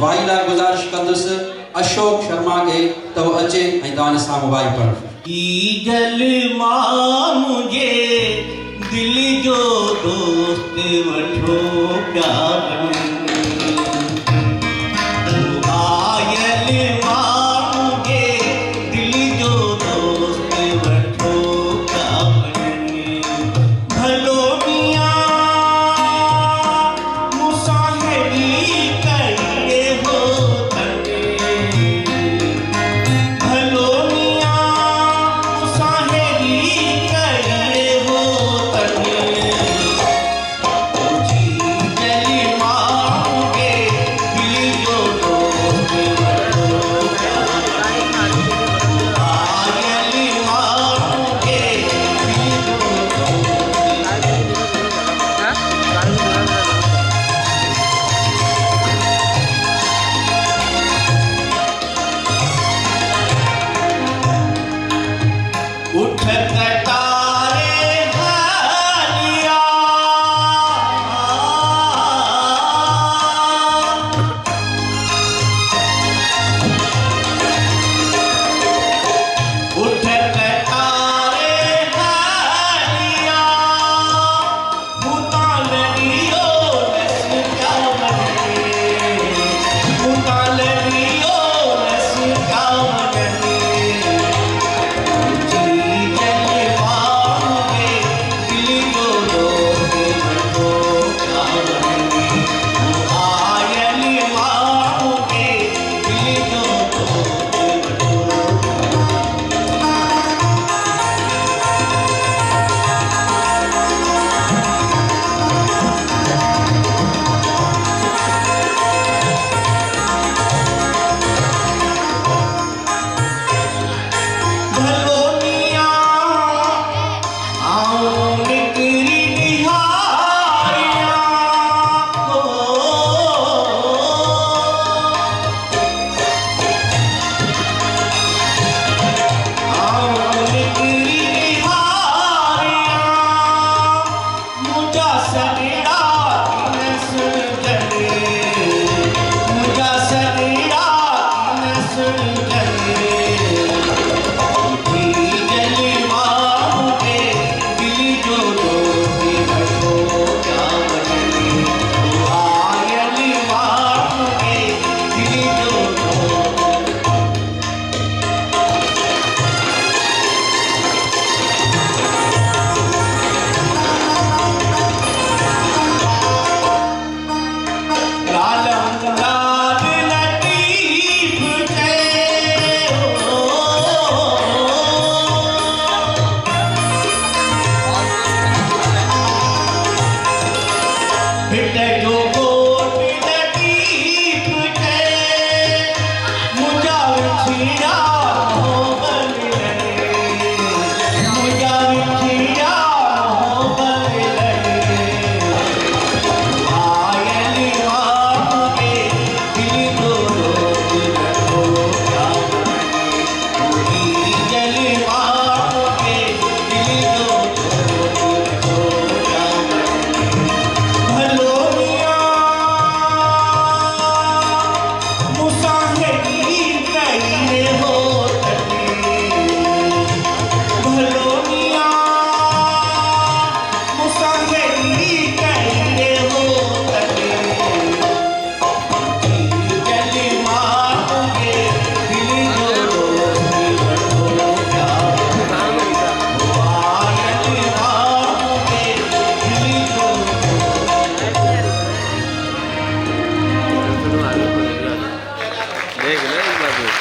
Viola गुजारिश कंदुस अशोक शर्मा के तो अचे ऐं तव्हां सां मोबाइल पर की जल मां मुझे दिल जो दोस्त वठो प्यार आयल मां मुझे दिल जो दोस्त वठो प्यार भलो मियां मुसाहिबी करे हो तने भलो उठ कटारे हालिया उठ कटारे हालिया मुतालियो रस क्या बने मुतालियो रस क्या बने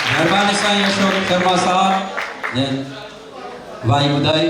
मेहरबानी साईं अशोक शर्मा साहब वाई ॿुधाई।